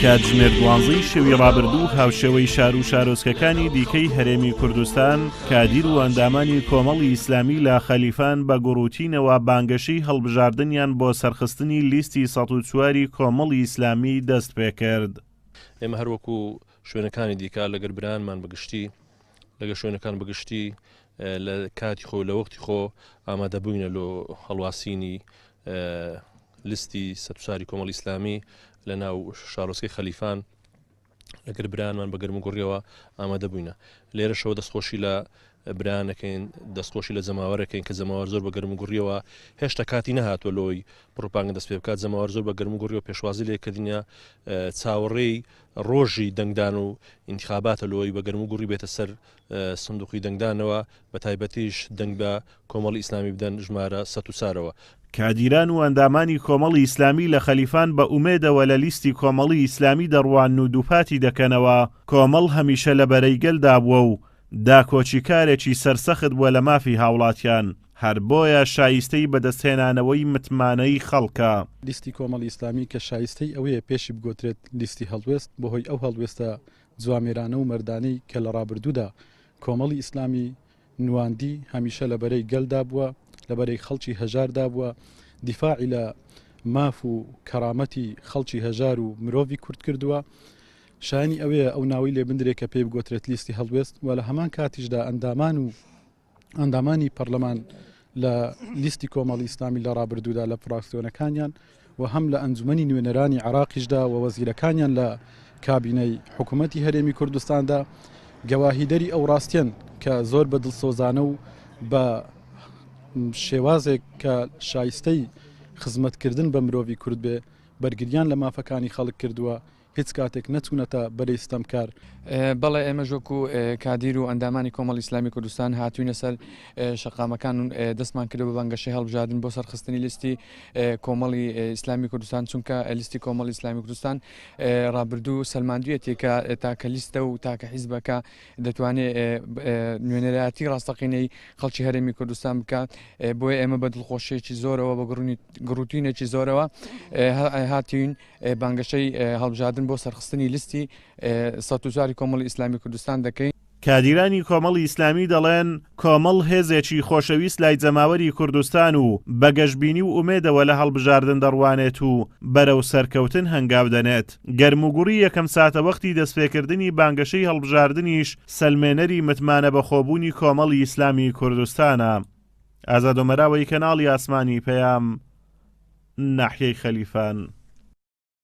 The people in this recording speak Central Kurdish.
کاتژمێر 12 شەوی ڕابردوو هاوشێوەی شار و شارۆچکەکانی دیکەی هەرێمی کوردستان کادیر و ئەندامانی کۆمەڵی ئیسلامی لە خەلیفان بە گوڕوتینەوە بانگەشەی هەڵبژاردنیان بۆ سەرخستنی لیستی 104 کۆمەڵی ئیسلامی دەست پێ کرد. ئێمە هەروەکو شوێنەکانی دیکە لەگەر برانمان بەگشتی لەگە شوێنەکان بەگشتی لە کاتی خۆ لە وەختی خۆ ئامادە بووینە لە هەڵواسینی لیستی 104 کۆمەڵی ئیسلامی لە ناو شارۆچکەی خەلیفان لەگەر برانمان بە گەرم و گوڕیەوە ئامادە بووینە. لێرە شەوە دەستخۆشی لە برانەکەین، دەستخۆشی لە جەماوەرەکەین کە جەماوەر زۆر بە گەرم و گوڕیەوە هێشتا کاتی نەهاتوە لۆی پڕۆپاگەندە دەست پێ بکات. جەماوەر زۆر بە گەرم و گوڕیەوە پێشوازی لێکردنیە چاوەڕێی ڕۆژی دەنگدان و ئینتیخاباتە لۆی بە گەرم و گوڕی بێتە سەر سندوقی دەنگدانەوە، بە تایبەتیش دەنگ بە کۆمەڵی ئیسلامی بدەن ژمارە 104ەوە. کادیران و ئەندامانی کۆمەڵی ئیسلامی لە خەلیفان بە ئومێدەوە لە لیستی کۆمەڵی ئیسلامی دەڕوان و دووپاتی دەکەنەوە. کۆمەڵ هەمیشە لە بەرەیگەلدا بووە و داکۆچی کارێکی سەرسەخت بووە لە مافی هاوڵاتیان، هەر بۆیە شایستەی بەدەستهێنانەوەی متمانەی خەڵکە. لیستی کۆمەڵی ئیسلامی کە شایستەی ئەوەیە پێشی بگۆترێت لیستی هەڵوێست بەهۆی ئەو هەڵوێستە جوامێرانە و مەردانەی کە لە ڕابردوودا کۆمەڵی ئیسلامی نواندی هەمیشە لە بەرەی گەلدا بووە، لە بەرەی خەڵکی هەژاردا بووە، دیفاعی لە ماف و کەرامەتی خەڵکی هەژار و مرۆڤی کورد کردووە. شایانی ئەوەیە ئەو ناوی لێ بندرێت کە پێی بگۆترێت لیستی هەڵوێست و لە هەمان کاتیشدا ئەندامانی پەرلەمان لە لیستی کۆمەڵی ئیسلامی لە ڕابردوودا لە فراکسیۆنەکانیان و هەم لە ئەنجومەنی نوێنەرانی عراقیشدا و وەزیرەکانیان لە کابینەی حکوومەتی هەرێمی کوردستاندا گەواهیدەری ئەو ڕاستیان کە زۆر بە دڵسۆزانە و بە شێوازێک کە شایستەی خزمەتکردن بە مرۆڤی کورد بێ بەرگریان لە مافەکانی خەڵک کردووە، هیچ کاتێک نەچوونەتە بەرەی ستەمکار. بەڵێ ئێمە ژۆک و کادیر و ئەندامانی کۆمەڵی ئیسلامی کوردستان هاتوینە سەر شەقامەکان و دەستمان کردو بە بانگەشەی هەڵبژاردن بۆ سەرخستنی لیستی کۆمەڵی ئیسلامی کوردستان، چونکە لیستی کۆمەڵی ئیسلامی کوردستان ڕابردوو سەلماندوویەتی کە تاکە لیستە و تاکە حیزبەکە دەتوانێت نوێنەرایەتی ڕاستەقینەی خەڵکی هەرێمی کوردستان بکات. بۆیە ئێمە بە دڵخۆشیێکی زۆرەوە بە گڕوتینێکی زۆرەوە هاتوین بانگەشەی هەڵبژاردن بۆ سەرخستنی لیستی 104 کۆمەڵی ئیسلامی کوردستان دەکەین. کادیرانی کۆمەڵی ئیسلامی دەڵێن کۆمەڵ هێزێکی خۆشەویست لای جەماوەری کوردستان و بەگەشتبینی و ئومێدەوە لە هەڵبژاردن دەڕوانێت و بەرەو سەرکەوتن هەنگاو دەنێت. گەرموگوڕی یەکەم ساتە وەختی دەستپێکردنی بانگەشەی هەڵبژاردنیش سەلمێنەری متمانە بەخۆبوونی کۆمەڵی ئیسلامی کوردستانە. ئازاد ئۆمەراوی کەناڵی ئاسمانی پەیام، ناحیەی خەلیفان.